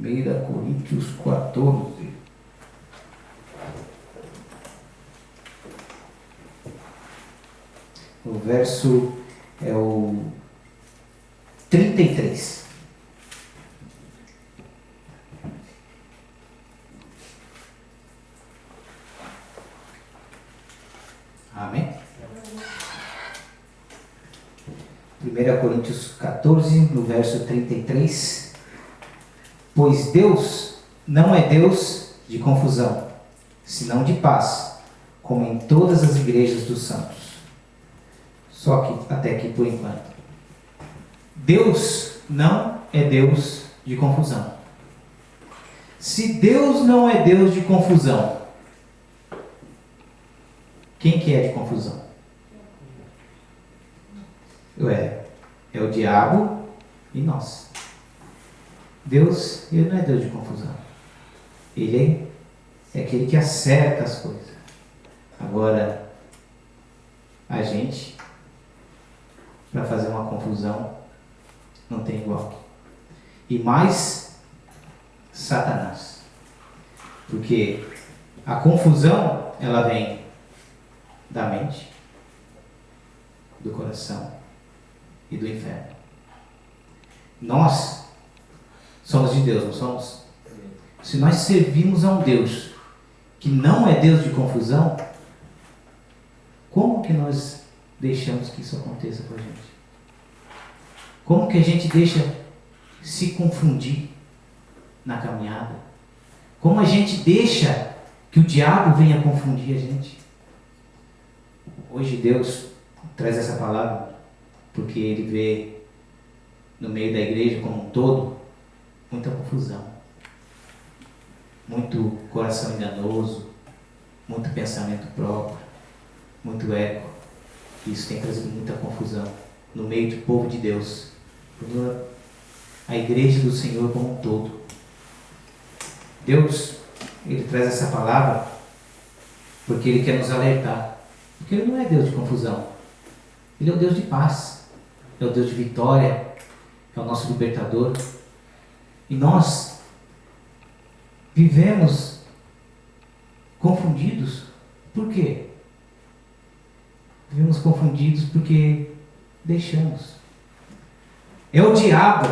1 Coríntios 14. O verso é o 33. Amém? 1 Coríntios 14, no verso 33. Pois Deus não é Deus de confusão, senão de paz, como em todas as igrejas dos santos. Só que até aqui por enquanto. Deus não é Deus de confusão. Se Deus não é Deus de confusão, quem que é de confusão? É o diabo e nós. Deus, ele não é Deus de confusão. Ele é aquele que acerta as coisas. Agora, a gente, para fazer uma confusão, não tem igual. E mais, Satanás. Porque a confusão, ela vem da mente, do coração e do inferno. Nós somos de Deus, não somos? Se nós servimos a um Deus que não é Deus de confusão, como que nós deixamos que isso aconteça com a gente? Como que a gente deixa se confundir na caminhada? Como a gente deixa que o diabo venha confundir a gente? Hoje Deus traz essa palavra porque Ele vê no meio da igreja como um todo muita confusão, muito coração enganoso, muito pensamento próprio, muito ego. Isso tem trazido muita confusão no meio do povo de Deus, a igreja do Senhor como um todo. Deus, Ele traz essa palavra porque Ele quer nos alertar. Porque Ele não é Deus de confusão. Ele é o Deus de paz. É o Deus de vitória. É o nosso libertador. E nós vivemos confundidos. Por quê? Vivemos confundidos porque deixamos. É o diabo.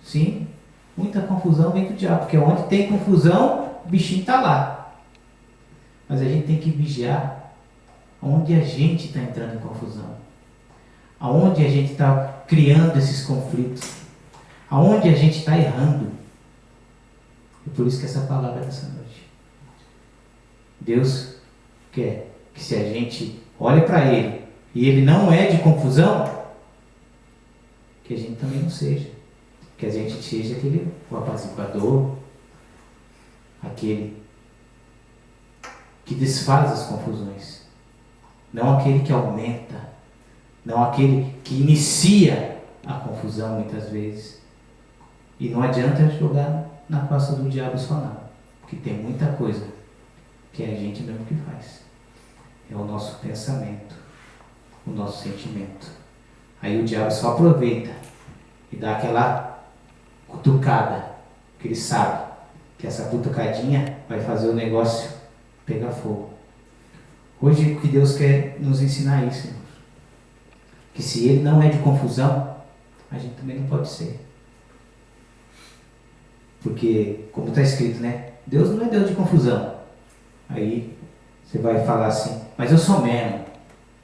Sim, muita confusão vem do diabo. Porque onde tem confusão, o bichinho está lá. Mas a gente tem que vigiar onde a gente está entrando em confusão. Aonde a gente está criando esses conflitos. Aonde a gente está errando. E por isso que essa palavra é dessa noite. Deus quer que se a gente olhe para Ele e Ele não é de confusão, que a gente também não seja. Que a gente seja aquele o apaziguador, aquele que desfaz as confusões. Não aquele que aumenta, não aquele que inicia a confusão muitas vezes. E não adianta jogar na costa do diabo só não, porque tem muita coisa que é a gente mesmo que faz. É o nosso pensamento, o nosso sentimento. Aí o diabo só aproveita e dá aquela cutucada, porque ele sabe que essa cutucadinha vai fazer o negócio pegar fogo. Hoje o que Deus quer nos ensinar isso, irmãos. Que se Ele não é de confusão, a gente também não pode ser. Porque, como está escrito, né? Deus não é Deus de confusão. Aí você vai falar assim, mas eu sou mesmo. Eu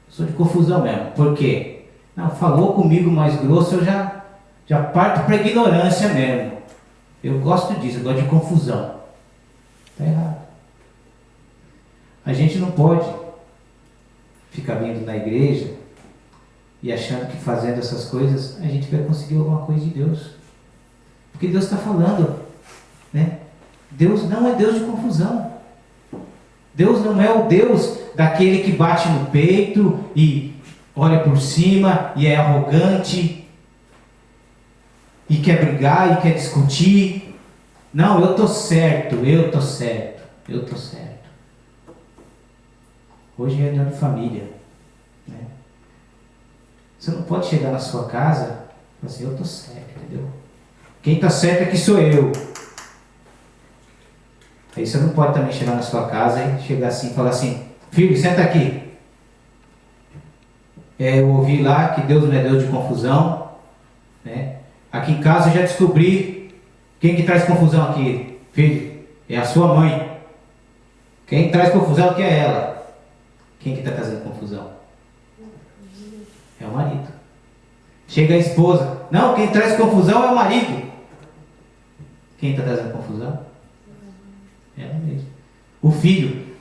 sou de confusão mesmo. Por quê? Não, falou comigo mais grosso, eu já parto para a ignorância mesmo. Eu gosto disso, eu gosto de confusão. Está errado. A gente não pode ficar vindo na igreja e achando que fazendo essas coisas a gente vai conseguir alguma coisa de Deus. Porque Deus está falando, né? Deus não é Deus de confusão. Deus não é o Deus daquele que bate no peito e olha por cima e é arrogante e quer brigar e quer discutir. Não, eu estou certo, eu estou certo, eu estou certo. Hoje é reunião de família, né? Você não pode chegar na sua casa e falar assim, eu estou certo, entendeu? Quem está certo aqui sou eu. Aí você não pode também chegar na sua casa e chegar assim e falar assim: filho, senta aqui. Eu ouvi lá que Deus não é Deus de confusão, né? Aqui em casa eu já descobri quem que traz confusão aqui, filho, é a sua mãe. Quem traz confusão aqui é ela. Quem que está trazendo confusão? É o marido. Chega a esposa: não, quem traz confusão é o marido. Quem está trazendo confusão? É ela mesma. O filho: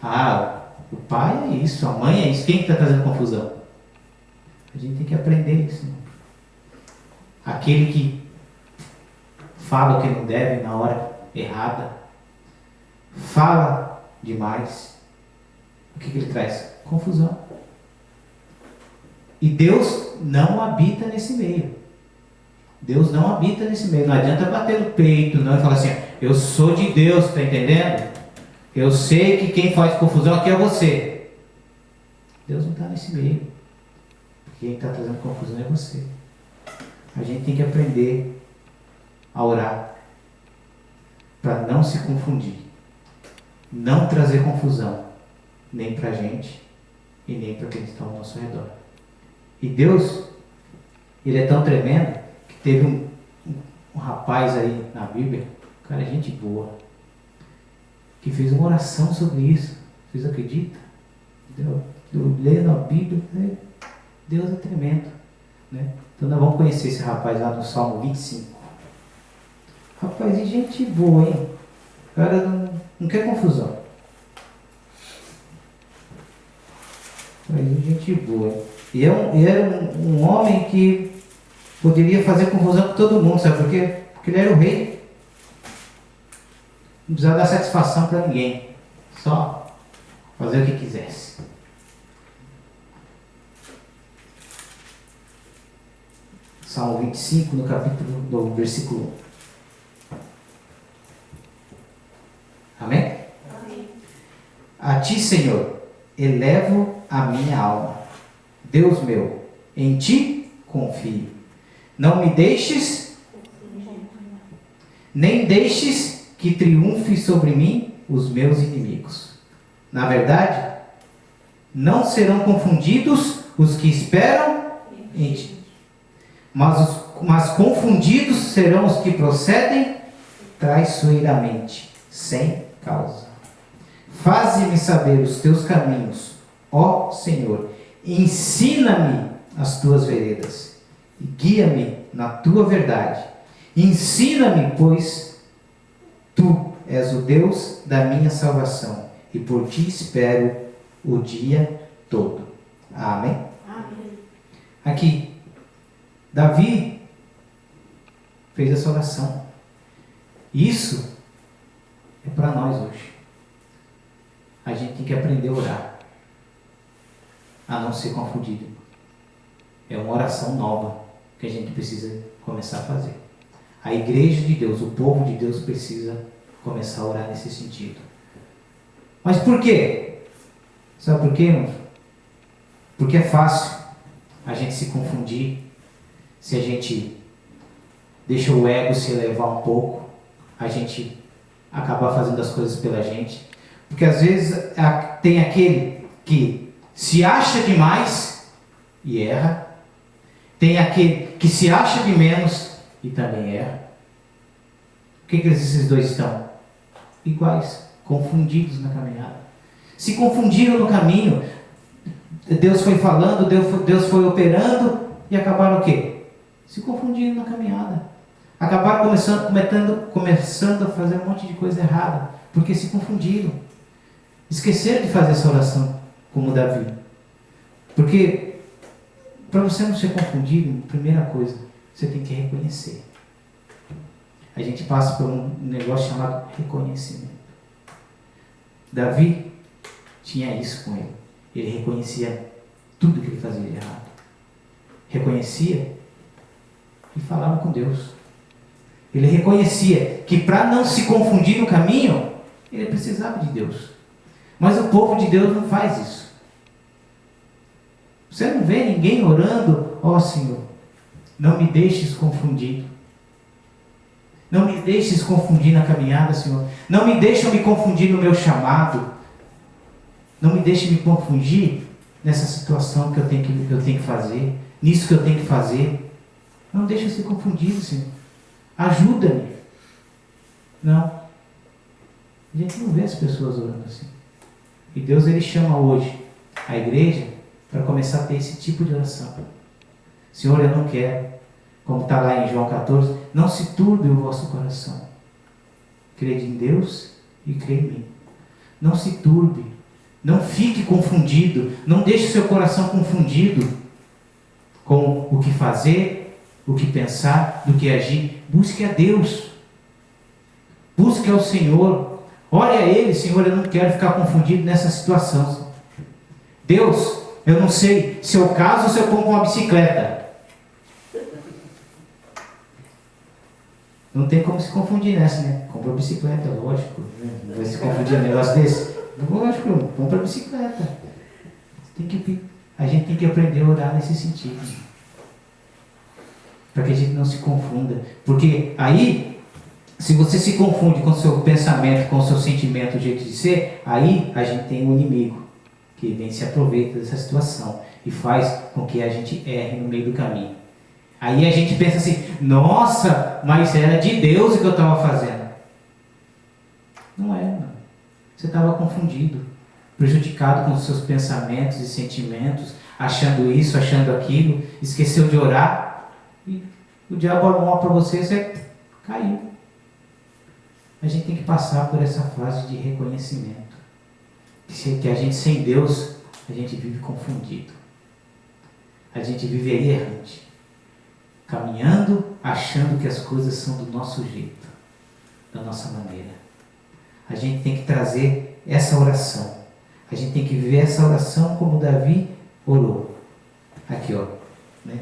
o pai é isso, a mãe é isso. Quem está trazendo confusão? A gente tem que aprender isso. Aquele que fala o que não deve na hora errada, fala demais, o que ele traz? Confusão. E Deus não habita nesse meio. Deus não habita nesse meio. Não adianta bater no peito, não, e falar assim: eu sou de Deus, está entendendo? Eu sei que quem faz confusão aqui é você. Deus não está nesse meio. Quem está trazendo confusão é você. A gente tem que aprender a orar para não se confundir, não trazer confusão, nem para a gente e nem para quem está ao nosso redor. E Deus, Ele é tão tremendo que teve um rapaz aí na Bíblia, um cara, gente boa, que fez uma oração sobre isso. Vocês acreditam? Eu lendo a Bíblia, Deus é tremendo, né? Então nós vamos conhecer esse rapaz lá no Salmo 25. Rapaz, e gente boa, hein? O cara não quer confusão. Mas gente boa, hein? E era um homem que poderia fazer confusão com todo mundo, sabe por quê? Porque ele era o rei. Não precisava dar satisfação para ninguém. Só fazer o que quisesse. Salmo 25, no capítulo do versículo 1. Amém? Amém. A ti, Senhor, elevo a minha alma. Deus meu, em ti confio. Não me deixes, nem deixes que triunfe sobre mim os meus inimigos. Na verdade, não serão confundidos os que esperam em ti. Mas confundidos serão os que procedem traiçoeiramente, sem causa. Faze-me saber os teus caminhos, ó Senhor. Ensina-me as tuas veredas e guia-me na tua verdade. Ensina-me, pois tu és o Deus da minha salvação e por ti espero o dia todo. Amém? Amém. Aqui, Davi fez essa oração. Isso é para nós hoje. A gente tem que aprender a orar, a não ser confundido. É uma oração nova que a gente precisa começar a fazer. A igreja de Deus, o povo de Deus precisa começar a orar nesse sentido. Mas por quê? Sabe por quê, irmãos? Porque é fácil a gente se confundir se a gente deixa o ego se elevar um pouco, a gente acabar fazendo as coisas pela gente. Porque às vezes tem aquele que se acha demais e erra. Tem aquele que se acha de menos e também erra. Por que esses dois estão? Iguais, confundidos na caminhada. Se confundiram no caminho. Deus foi falando, Deus foi operando e acabaram o quê? Se confundindo na caminhada. Acabaram começando a fazer um monte de coisa errada, porque se confundiram. Esqueceram de fazer essa oração, como Davi. Porque, para você não ser confundido, primeira coisa, você tem que reconhecer. A gente passa por um negócio chamado reconhecimento. Davi tinha isso com ele. Ele reconhecia tudo que ele fazia de errado. Reconhecia e falava com Deus. Ele reconhecia que para não se confundir no caminho, ele precisava de Deus. Mas o povo de Deus não faz isso. Você não vê ninguém orando: ó Senhor, não me deixes confundido. Não me deixes confundir na caminhada, Senhor. Não me deixe me confundir no meu chamado. Não me deixe me confundir nessa situação que eu tenho que fazer, nisso que eu tenho que fazer. Não deixe eu ser confundido, Senhor. Ajuda-me. Não. A gente não vê as pessoas orando assim. E Deus, Ele chama hoje a igreja para começar a ter esse tipo de oração. Senhor, eu não quero, como está lá em João 14, não se turbe o vosso coração. Crede em Deus e crê em mim. Não se turbe. Não fique confundido. Não deixe o seu coração confundido com o que fazer, o que pensar, do que agir. Busque a Deus. Busque ao Senhor. Ore a Ele. Senhor, eu não quero ficar confundido nessa situação. Deus, eu não sei se eu caso ou se eu compro uma bicicleta. Não tem como se confundir nessa, né? Compra bicicleta, lógico. Né? Vai se confundir um negócio desse? Lógico, compra bicicleta. A gente tem que aprender a orar nesse sentido. Para que a gente não se confunda. Porque aí, se você se confunde com o seu pensamento, com o seu sentimento, o jeito de ser, aí a gente tem um inimigo que vem se aproveita dessa situação e faz com que a gente erre no meio do caminho. Aí a gente pensa assim, nossa, mas era de Deus o que eu estava fazendo. Não é, não. Você estava confundido, prejudicado com os seus pensamentos e sentimentos, achando isso, achando aquilo, esqueceu de orar, e o diabo armou para você, você caiu. A gente tem que passar por essa fase de reconhecimento. Que a gente sem Deus, a gente vive confundido. A gente vive errante. Caminhando, achando que as coisas são do nosso jeito, da nossa maneira. A gente tem que trazer essa oração. A gente tem que viver essa oração como Davi orou. Aqui, ó. Né?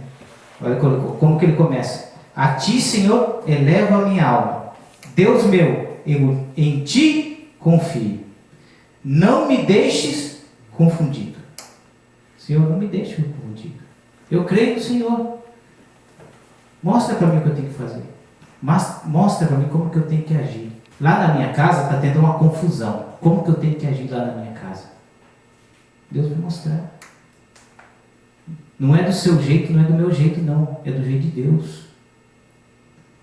Olha como que ele começa. A ti, Senhor, eleva a minha alma. Deus meu, eu em ti confio. Não me deixes confundido. Senhor, não me deixe confundido. Eu creio no Senhor. Mostra para mim o que eu tenho que fazer. Mostra para mim como que eu tenho que agir. Lá na minha casa está tendo uma confusão. Como que eu tenho que agir lá na minha casa? Deus vai mostrar. Não é do seu jeito, não é do meu jeito, não. É do jeito de Deus.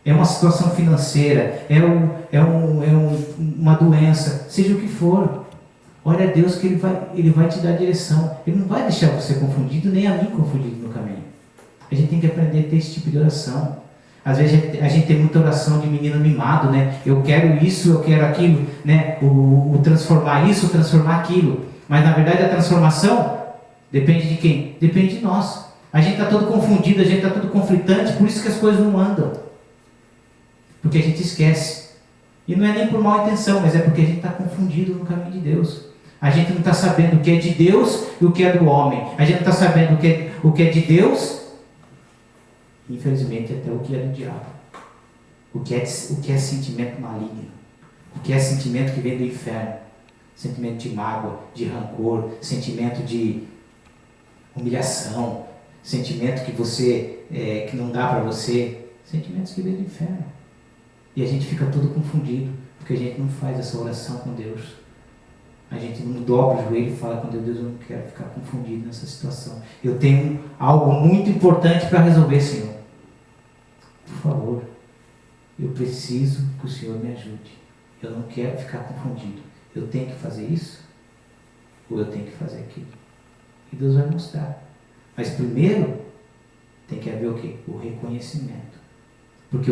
É uma situação financeira, uma doença, seja o que for. Olha a Deus que Ele vai te dar direção. Ele não vai deixar você confundido, nem a mim confundido no caminho. A gente tem que aprender a ter esse tipo de oração. Às vezes a gente tem muita oração de menino mimado, né? Eu quero isso, eu quero aquilo, né? O transformar isso, o transformar aquilo. Mas na verdade a transformação depende de quem? Depende de nós. A gente está todo confundido, a gente está todo conflitante, por isso que as coisas não andam. Porque a gente esquece. E não é nem por má intenção, mas é porque a gente está confundido no caminho de Deus. A gente não está sabendo o que é de Deus e o que é do homem. A gente não está sabendo o que é de Deus, infelizmente até o que é do diabo. O que é sentimento maligno. O que é sentimento que vem do inferno. Sentimento de mágoa, de rancor, sentimento de humilhação, sentimento que não dá para você. Sentimentos que vêm do inferno. E a gente fica todo confundido, porque a gente não faz essa oração com Deus. A gente não dobra o joelho e fala com Deus, eu não quero ficar confundido nessa situação. Eu tenho algo muito importante para resolver, Senhor. Por favor, eu preciso que o Senhor me ajude. Eu não quero ficar confundido. Eu tenho que fazer isso? Ou eu tenho que fazer aquilo? E Deus vai mostrar. Mas primeiro, tem que haver o quê? O reconhecimento. Porque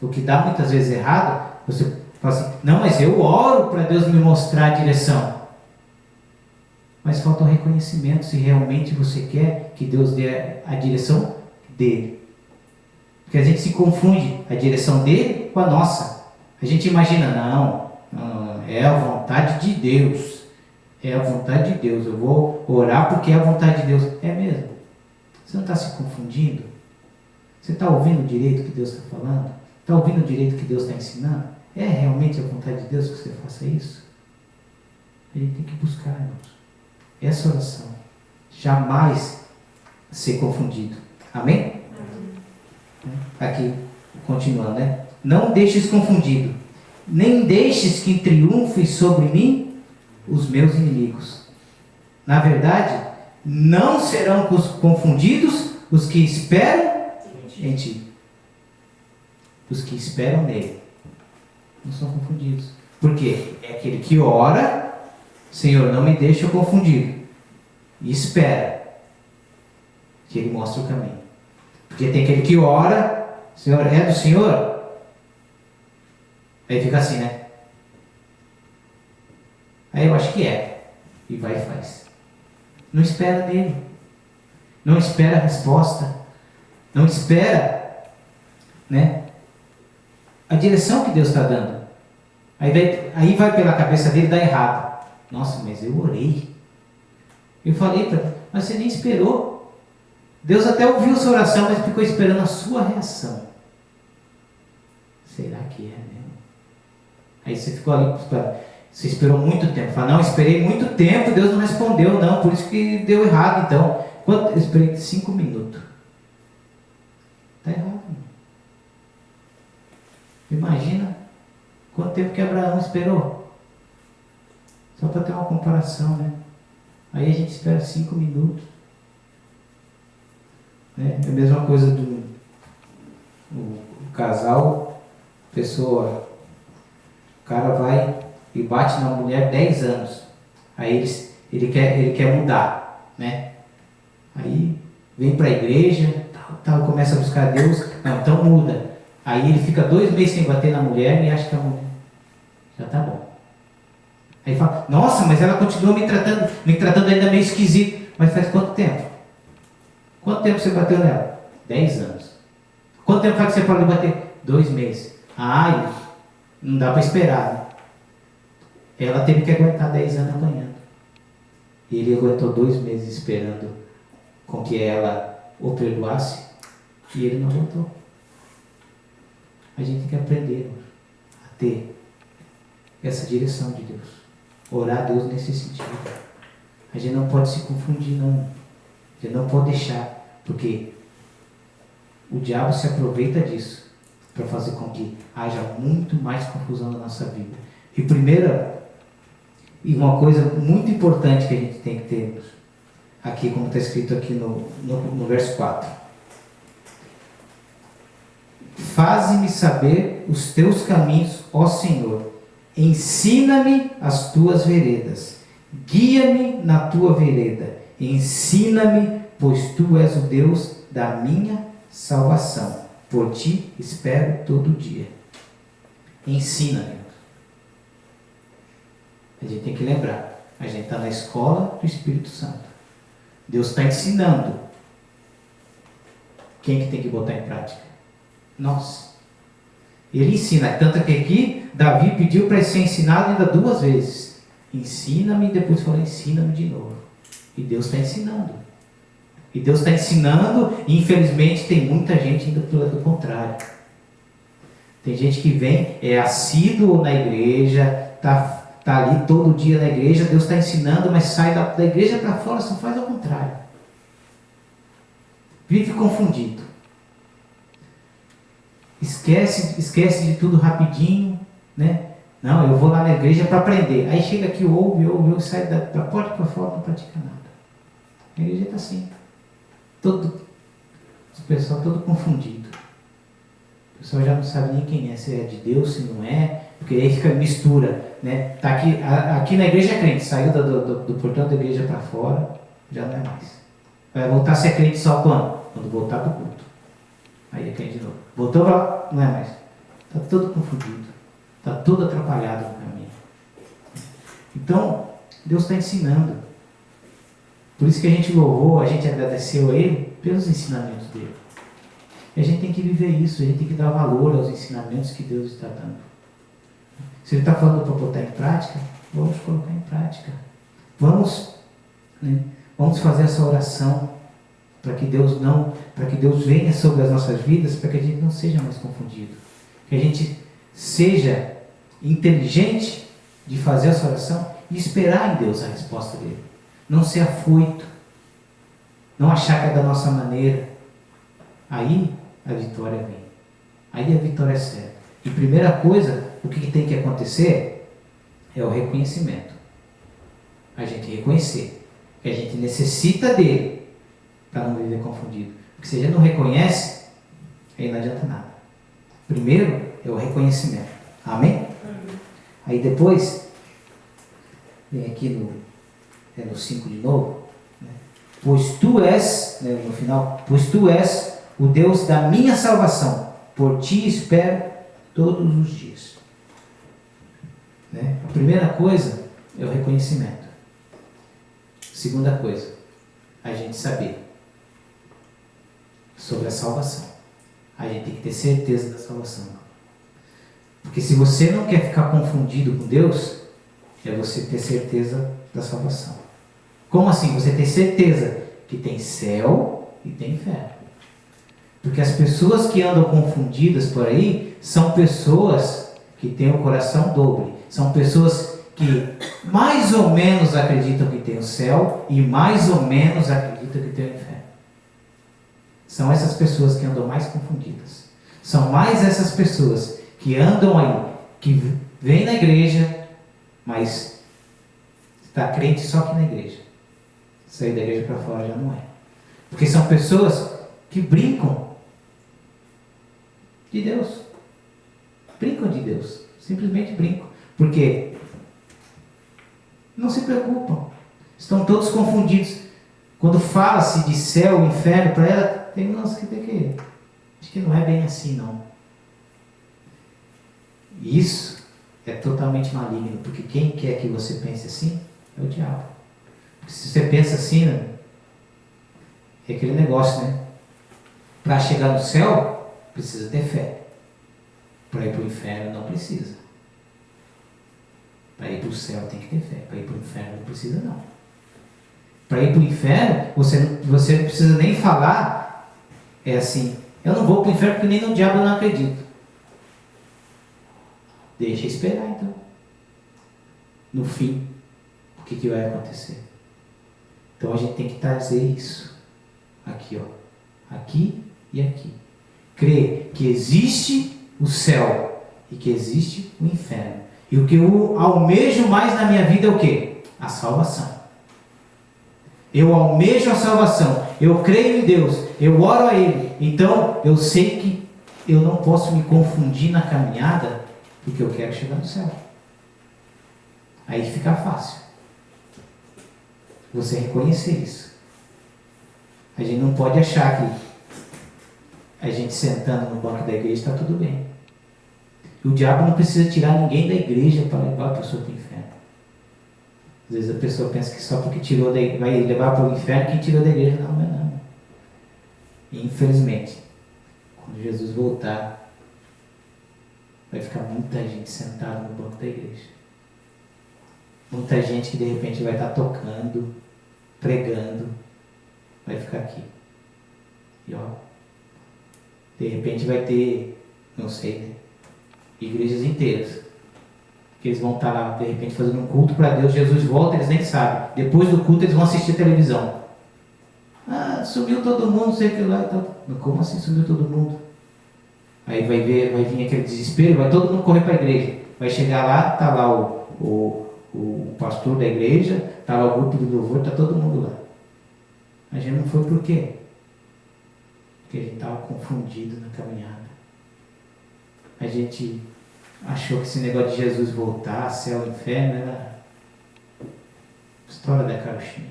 o que dá muitas vezes errado, você fala assim, não, mas eu oro para Deus me mostrar a direção. Mas falta o reconhecimento, se realmente você quer que Deus dê a direção dele. Porque a gente se confunde a direção dele com a nossa. A gente imagina, não, é a vontade de Deus. É a vontade de Deus. Eu vou orar porque é a vontade de Deus. É mesmo? Você não está se confundindo? Você está ouvindo direito o que Deus está falando? Está ouvindo direito o que Deus está ensinando? É realmente a vontade de Deus que você faça isso? A gente tem que buscar, irmãos, essa oração. Jamais ser confundido. Amém? Aqui, continuando, né? não deixes confundido, nem deixes que triunfe sobre mim os meus inimigos. Na verdade, não serão confundidos os que esperam em ti. Os que esperam nele não são confundidos. Por quê? É aquele que ora, Senhor, não me deixe eu confundido. E espera que ele mostre o caminho. Porque tem aquele que ora, Senhor, é do Senhor? Aí fica assim, né? Aí eu acho que é. E vai e faz. Não espera nele. Não espera a resposta. Não espera, né, a direção que Deus está dando. Aí vai pela cabeça dele dar errado. Nossa, mas eu orei. Eu falei para ele, mas você nem esperou. Deus até ouviu sua oração, mas ficou esperando a sua reação. Será que é mesmo? Aí você ficou ali, você esperou muito tempo. Fala, não, esperei muito tempo, Deus não respondeu, não, por isso que deu errado então. Eu esperei 5 minutos. Está errado. Imagina quanto tempo que Abraão esperou. Só para ter uma comparação, né? Aí a gente espera 5 minutos. É a mesma coisa do casal, o cara vai e bate na mulher 10 anos. Aí ele quer mudar, né? Aí vem para a igreja, tal, começa a buscar Deus. Não, então muda. Aí ele fica 2 meses sem bater na mulher e acha que a mulher já tá bom. Aí fala, nossa, mas ela continua me tratando ainda meio esquisito. Mas faz quanto tempo? Quanto tempo você bateu nela? 10 anos. Quanto tempo faz que você pode bater? 2 meses. Ai, não dá para esperar, né? Ela teve que aguentar 10 anos apanhando. E ele aguentou 2 meses esperando com que ela o perdoasse. E ele não aguentou. A gente tem que aprender a ter essa direção de Deus. Orar a Deus nesse sentido. A gente não pode se confundir, não. A gente não pode deixar, porque o diabo se aproveita disso para fazer com que haja muito mais confusão na nossa vida. E uma coisa muito importante que a gente tem que ter aqui, como está escrito aqui no verso 4. Faze-me saber os teus caminhos, ó Senhor. Ensina-me as tuas veredas. Guia-me na tua vereda. Ensina-me, pois tu és o Deus da minha salvação. Por ti espero todo dia. Ensina-me. A gente tem que lembrar. A gente está na escola do Espírito Santo. Deus está ensinando. Quem que tem que botar em prática? Nós. Ele ensina. Tanto que aqui, Davi pediu para ser ensinado ainda 2 vezes. Ensina-me, e depois falou, ensina-me de novo. E Deus está ensinando. E Deus está ensinando, e infelizmente tem muita gente indo pelo lado contrário. Tem gente que vem, é assíduo na igreja, está ali todo dia na igreja, Deus está ensinando, mas sai da igreja para fora, só faz ao contrário. Vive confundido. Esquece de tudo rapidinho, né? Não, eu vou lá na igreja para aprender. Aí chega aqui, ouve, sai da porta para fora, não pratica nada. A igreja está assim. O pessoal todo confundido. O pessoal já não sabe nem quem é, se é de Deus, se não é, porque aí fica mistura, né? Tá aqui na igreja é crente, saiu do portão da igreja para fora, já não é mais. Vai voltar a ser crente só quando? Quando voltar para o culto. Aí é crente de novo. Voltou para lá, não é mais. Está todo confundido. Está todo atrapalhado no caminho. Então, Deus está ensinando. Por isso que a gente louvou, a gente agradeceu a Ele pelos ensinamentos dele. E a gente tem que viver isso, a gente tem que dar valor aos ensinamentos que Deus está dando. Se Ele está falando para botar em prática, vamos colocar em prática. Vamos fazer essa oração para que Deus venha sobre as nossas vidas, para que a gente não seja mais confundido. Que a gente seja inteligente de fazer essa oração e esperar em Deus a resposta dele. Não ser afoito. Não achar que é da nossa maneira. Aí a vitória vem. Aí a vitória é certa. E primeira coisa, o que tem que acontecer é o reconhecimento. A gente reconhecer que a gente necessita dele para não viver confundido. Porque se a gente não reconhece, aí não adianta nada. Primeiro é o reconhecimento. Amém? Aí depois, vem aqui no 5 de novo, né? Pois tu és, né, no final, pois tu és o Deus da minha salvação, por ti espero todos os dias. Né? A primeira coisa é o reconhecimento. Segunda coisa, a gente saber sobre a salvação. A gente tem que ter certeza da salvação. Porque se você não quer ficar confundido com Deus, é você ter certeza da salvação. Como assim? Você ter certeza que tem céu e tem inferno. Porque as pessoas que andam confundidas por aí são pessoas que têm o coração dobre. São pessoas que mais ou menos acreditam que tem o céu e mais ou menos acreditam que tem o inferno. São essas pessoas que andam mais confundidas. São mais essas pessoas que andam aí, que vêm na igreja, mas está crente só aqui na igreja. Sair da igreja para fora já não é. Porque são pessoas que brincam de Deus. Brincam de Deus. Simplesmente brincam. Porque não se preocupam. Estão todos confundidos. Quando fala-se de céu e inferno, para ela, tem umas que tem que... Acho que não é bem assim, não. Isso é totalmente maligno. Porque quem quer que você pense assim é o diabo. Porque se você pensa assim, né, é aquele negócio, né? Para chegar no céu, precisa ter fé. Para ir para o inferno, não precisa. Para ir para o céu, tem que ter fé. Para ir para o inferno, não precisa, não. Para ir para o inferno, você não precisa nem falar, é assim, eu não vou para o inferno porque nem no diabo eu não acredito. Deixa esperar, então. No fim, o que vai acontecer? Então a gente tem que trazer isso. Aqui, ó. Aqui e aqui. Crer que existe o céu e que existe o inferno. E o que eu almejo mais na minha vida é o quê? A salvação. Eu almejo a salvação. Eu creio em Deus. Eu oro a Ele. Então eu sei que eu não posso me confundir na caminhada porque eu quero chegar no céu. Aí fica fácil. Você reconhecer isso. A gente não pode achar que a gente sentando no banco da igreja está tudo bem. O diabo não precisa tirar ninguém da igreja para levar a pessoa para o inferno. Às vezes a pessoa pensa que só porque tirou vai levar para o inferno, quem tirou da igreja não é não. E infelizmente, quando Jesus voltar, vai ficar muita gente sentada no banco da igreja. Muita gente que de repente vai estar tocando, pregando, vai ficar aqui. E ó, de repente vai ter, não sei, né, igrejas inteiras. Que eles vão estar lá, de repente, fazendo um culto para Deus. Jesus volta, eles nem sabem. Depois do culto, eles vão assistir televisão. Ah, sumiu todo mundo, não sei o que lá. Então, como assim sumiu todo mundo? Aí vai vir aquele desespero, vai todo mundo correr para a igreja. Vai chegar lá, está lá o pastor da igreja, está lá o grupo de louvor, está todo mundo lá. A gente não foi por quê? Porque a gente estava confundido na caminhada. A gente achou que esse negócio de Jesus voltar, céu e inferno, era história da carochinha.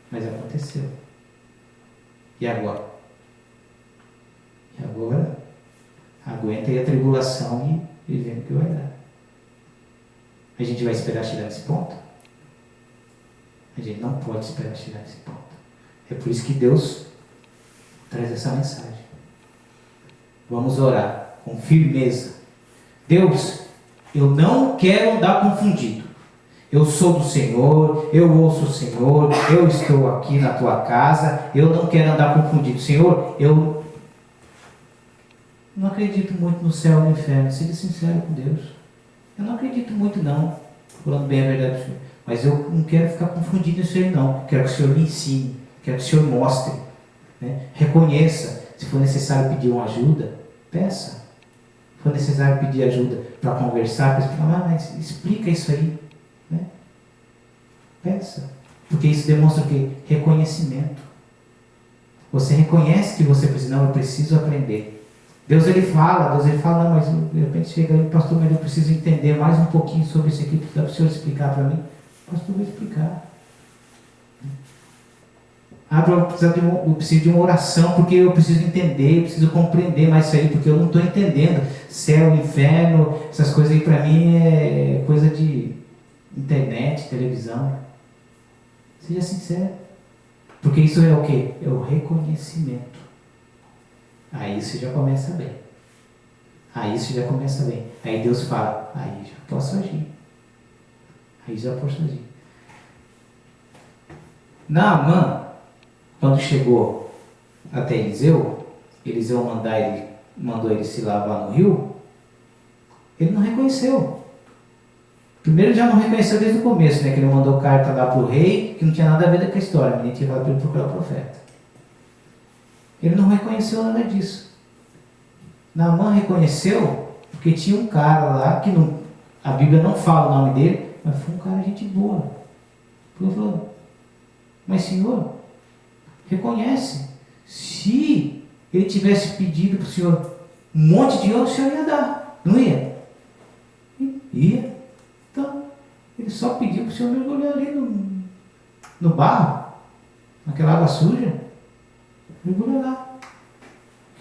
Mas aconteceu. E agora? E agora, aguenta aí a tribulação e vendo o que vai dar. A gente vai esperar chegar nesse ponto? A gente não pode esperar chegar nesse ponto. É por isso que Deus traz essa mensagem. Vamos orar com firmeza. Deus, eu não quero andar confundido. Eu sou do Senhor, eu ouço o Senhor, eu estou aqui na tua casa, eu não quero andar confundido. Senhor, eu não acredito muito no céu e no inferno. Seja sincero com Deus. Eu não acredito muito não, falando bem a verdade do Senhor. Mas eu não quero ficar confundido nisso aí não. Quero que o Senhor me ensine, quero que o Senhor mostre, né? Reconheça. Se for necessário pedir uma ajuda, peça. for necessário pedir ajuda para conversar, para explicar, mas explica isso aí. Né? Peça. Porque isso demonstra o quê? Reconhecimento. Você reconhece que você precisa, não, eu preciso aprender. Deus ele fala, não, mas de repente chega aí, pastor, mas eu preciso entender mais um pouquinho sobre isso aqui, dá para o senhor explicar para mim? Pastor, vou explicar. Eu preciso de uma oração, porque eu preciso entender, eu preciso compreender mais isso aí, porque eu não estou entendendo. Céu, inferno, essas coisas aí para mim é coisa de internet, televisão. Seja sincero. Porque isso é o quê? É o reconhecimento. Aí você já começa bem. Aí Deus fala, aí já posso agir. Naamã, quando chegou até Eliseu mandou ele se lavar no rio, ele não reconheceu. Primeiro ele já não reconheceu desde o começo, né? Que ele mandou carta lá para o rei, que não tinha nada a ver com a história, mas ele tinha falado para ele procurar o profeta. Ele não reconheceu nada disso. Naamã reconheceu porque tinha um cara lá, que não, a Bíblia não fala o nome dele, mas foi um cara gente boa. Ele falou, mas Senhor, reconhece, se ele tivesse pedido para o Senhor um monte de ouro, o Senhor ia dar, não ia? Ia. Então, ele só pediu para o Senhor mergulhar ali no barro, naquela água suja, mergulhou lá.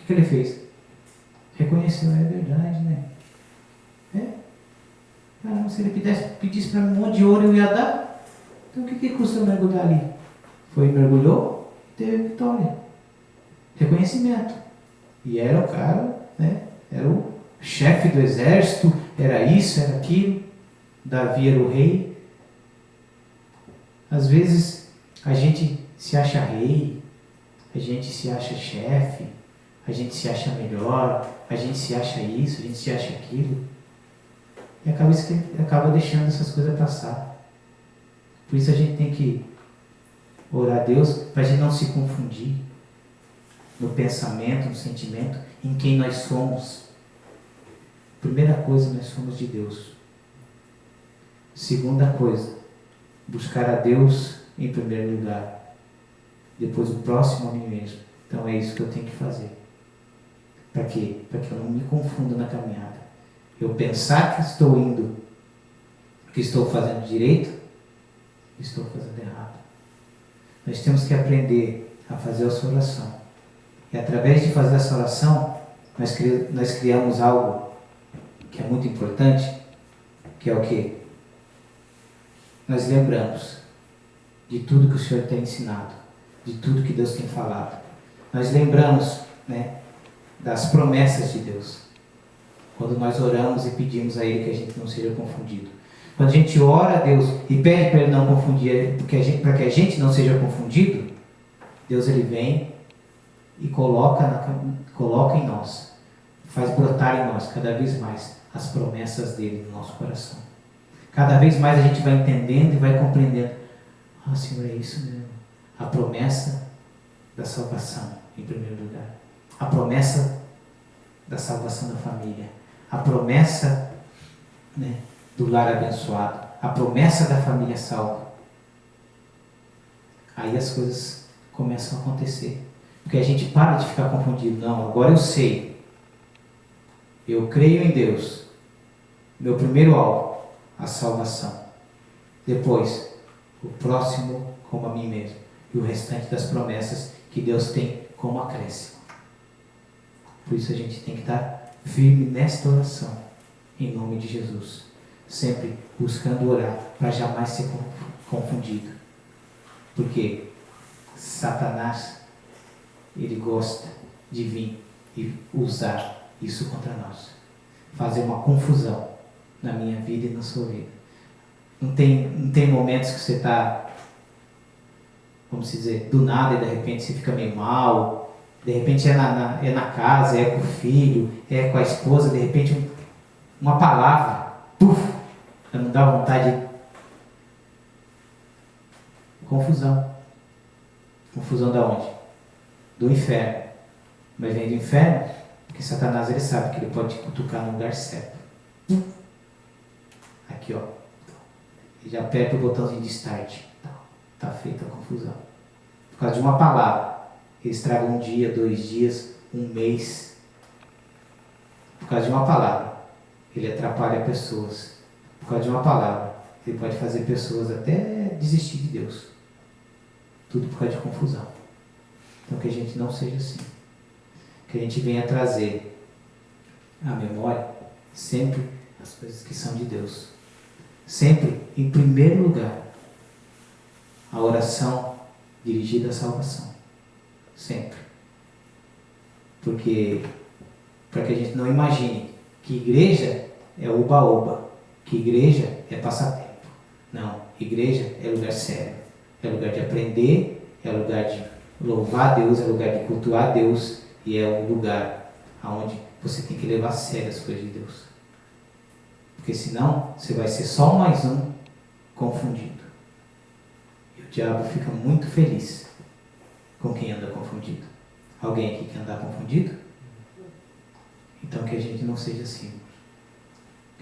O que ele fez? Reconheceu, é verdade, né? Caramba, se ele pedisse para mim um monte de ouro, eu ia dar. Então o que custa eu mergulhar ali? Foi, mergulhou e teve vitória. Reconhecimento. E era o cara, né? Era o chefe do exército, era isso, era aquilo. Davi era o rei. Às vezes a gente se acha rei, a gente se acha chefe, a gente se acha melhor, a gente se acha isso, a gente se acha aquilo. E acaba deixando essas coisas passar. Por isso a gente tem que orar a Deus para a gente não se confundir no pensamento, no sentimento, em quem nós somos. Primeira coisa, nós somos de Deus. Segunda coisa, buscar a Deus em primeiro lugar. Depois o próximo a mim mesmo. Então é isso que eu tenho que fazer. Para quê? Para que eu não me confunda na caminhada. Eu pensar que estou indo, que estou fazendo direito, estou fazendo errado. Nós temos que aprender a fazer essa oração. E através de fazer essa oração, nós criamos algo que é muito importante, que é o quê? Nós lembramos de tudo que o Senhor tem ensinado, de tudo que Deus tem falado. Nós lembramos, né, das promessas de Deus. Quando nós oramos e pedimos a Ele que a gente não seja confundido. Quando a gente ora a Deus e pede para Ele não confundir, para que a gente não seja confundido, Deus ele vem e coloca em nós, faz brotar em nós cada vez mais as promessas dele no nosso coração. Cada vez mais a gente vai entendendo e vai compreendendo. Ah, Senhor, é isso mesmo. A promessa da salvação, em primeiro lugar. A promessa da salvação da família. A promessa, né, do lar abençoado. A promessa da família salva. Aí as coisas começam a acontecer. Porque a gente para de ficar confundido. Não, agora eu sei. Eu creio em Deus. Meu primeiro alvo, a salvação. Depois, o próximo como a mim mesmo. E o restante das promessas que Deus tem como acréscimo. Por isso a gente tem que estar firme nesta oração. Em nome de Jesus. Sempre buscando orar para jamais ser confundido. Porque Satanás, ele gosta de vir e usar isso contra nós. Fazer uma confusão na minha vida e na sua vida. Não tem momentos que você está, vamos dizer, do nada e de repente você fica meio mal. De repente é na casa, é com o filho, é com a esposa. De repente uma palavra, puf, não dá vontade de... Confusão. Confusão da onde? Do inferno. Mas vem do inferno Porque Satanás, ele sabe que ele pode te cutucar no lugar certo. Aqui, ó. Ele já aperta o botãozinho de start. Tá feita a confusão. Por causa de uma palavra. Ele estraga um dia, 2 dias, um mês. Por causa de uma palavra. Ele atrapalha pessoas. Por causa de uma palavra. Ele pode fazer pessoas até desistir de Deus. Tudo por causa de confusão. Então que a gente não seja assim. Que a gente venha trazer à memória sempre as coisas que são de Deus. Sempre, em primeiro lugar, a oração dirigida à salvação. Sempre. Porque, para que a gente não imagine que igreja é oba-oba, que igreja é passatempo. Não, igreja é lugar sério. É lugar de aprender, é lugar de louvar a Deus, é lugar de cultuar a Deus e é um lugar onde você tem que levar a sério as coisas de Deus. Porque senão você vai ser só mais um confundido. E o diabo fica muito feliz com quem anda confundido. Alguém aqui quer andar confundido? Então que a gente não seja assim.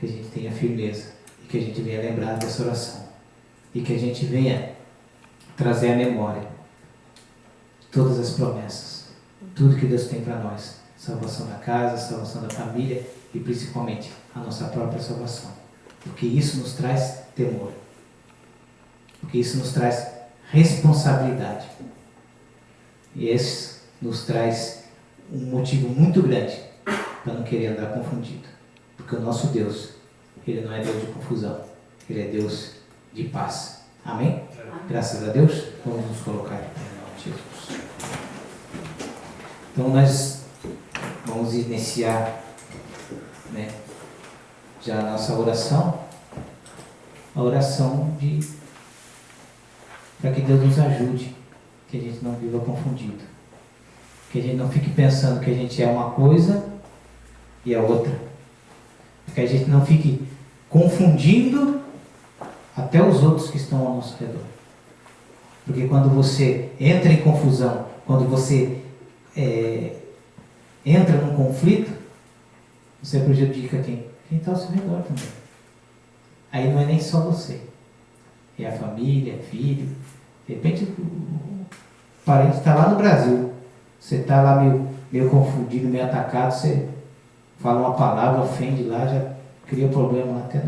Que a gente tenha firmeza. E que a gente venha lembrar dessa oração. E que a gente venha trazer à memória todas as promessas. Tudo que Deus tem para nós. Salvação da casa, salvação da família e principalmente a nossa própria salvação. Porque isso nos traz temor. Porque isso nos traz responsabilidade. E esse nos traz um motivo muito grande para não querer andar confundido. Porque o nosso Deus, Ele não é Deus de confusão. Ele é Deus de paz. Amém? Graças a Deus. Vamos nos colocar aqui em nome de Jesus. Então nós vamos iniciar, né, já a nossa oração. A oração para que Deus nos ajude. Que a gente não viva confundido. Que a gente não fique pensando que a gente é uma coisa e é outra. Que a gente não fique confundindo até os outros que estão ao nosso redor. Porque quando você entra em confusão, quando você entra num conflito, você prejudica quem está ao seu redor também. Aí não é nem só você. É a família, é filho. De repente o parente está lá no Brasil. Você está lá meio confundido, meio atacado, você fala uma palavra, ofende lá, já cria problema até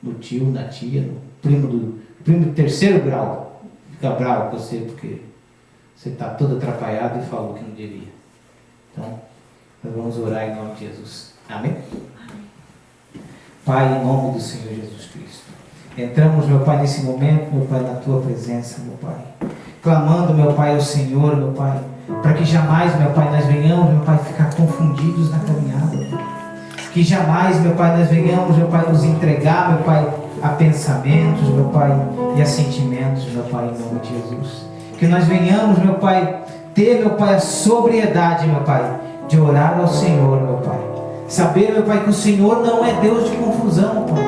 no tio, na tia, no primo do terceiro grau. Fica bravo com você porque você está todo atrapalhado e falou que não devia. Então, nós vamos orar em nome de Jesus. Amém? Pai, em nome do Senhor Jesus Cristo. Entramos, meu Pai, nesse momento, meu Pai, na Tua presença, meu Pai. Clamando, meu Pai, ao Senhor, meu Pai, para que jamais, meu Pai, nós venhamos, meu Pai, ficar confundidos na caminhada, meu Pai. Que jamais, meu Pai, nós venhamos, meu Pai, nos entregar, meu Pai, a pensamentos, meu Pai, e a sentimentos, meu Pai, em nome de Jesus. Que nós venhamos, meu Pai, ter, meu Pai, a sobriedade, meu Pai, de orar ao Senhor, meu Pai. Saber, meu Pai, que o Senhor não é Deus de confusão, Pai.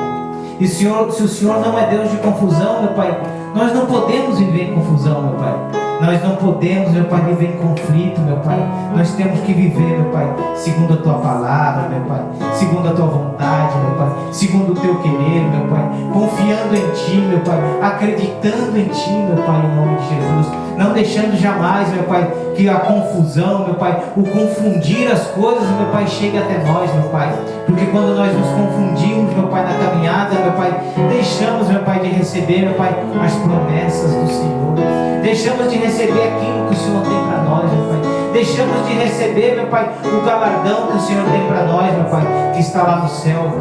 E se o Senhor não é Deus de confusão, meu Pai, nós não podemos viver em confusão, meu Pai. Nós não podemos, meu Pai, viver em conflito, meu Pai. Nós temos que viver, meu Pai, segundo a Tua palavra, meu Pai. Segundo a Tua vontade, meu Pai. Segundo o Teu querer, meu Pai. Confiando em Ti, meu Pai. Acreditando em Ti, meu Pai, em nome de Jesus. Não deixando jamais, meu Pai, que a confusão, meu Pai, o confundir as coisas, meu Pai, chegue até nós, meu Pai. Porque quando nós nos confundimos, meu Pai, na caminhada, meu Pai, deixamos, meu Pai, de receber, meu Pai, as promessas do Senhor. Deixamos de receber aquilo que o Senhor tem para nós, meu Pai. Deixamos de receber, meu Pai, o galardão que o Senhor tem para nós, meu Pai, que está lá no céu.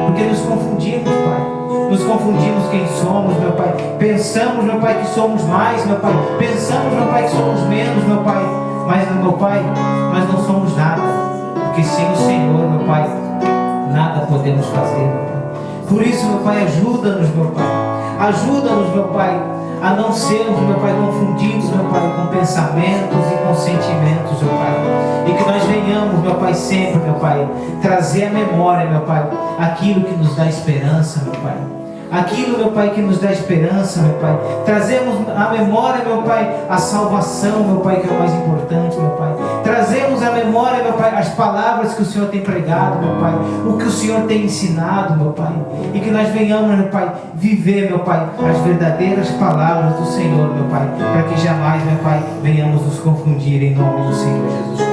Porque nos confundimos, Pai. Nos confundimos quem somos, meu Pai. Pensamos, meu Pai, que somos mais, meu Pai. Pensamos, meu Pai, que somos menos, meu Pai. Mas, meu Pai, nós não somos nada. Porque sem o Senhor, meu Pai, nada podemos fazer, meu Pai. Por isso, meu Pai, ajuda-nos, meu Pai. Ajuda-nos, meu Pai, a não sermos, meu Pai, confundidos, meu Pai, com pensamentos e com sentimentos, meu Pai. E que nós venhamos, meu Pai, sempre, meu Pai, trazer à memória, meu Pai, aquilo que nos dá esperança, meu Pai. aquilo, meu Pai, que nos dá esperança, meu Pai. Trazemos à memória, meu Pai, a salvação, meu Pai, que é o mais importante, meu Pai. Trazemos à memória, meu Pai, as palavras que o Senhor tem pregado, meu Pai, o que o Senhor tem ensinado, meu Pai, e que nós venhamos, meu Pai, viver, meu Pai, as verdadeiras palavras do Senhor, meu Pai, para que jamais, meu Pai, venhamos nos confundir em nome do Senhor Jesus.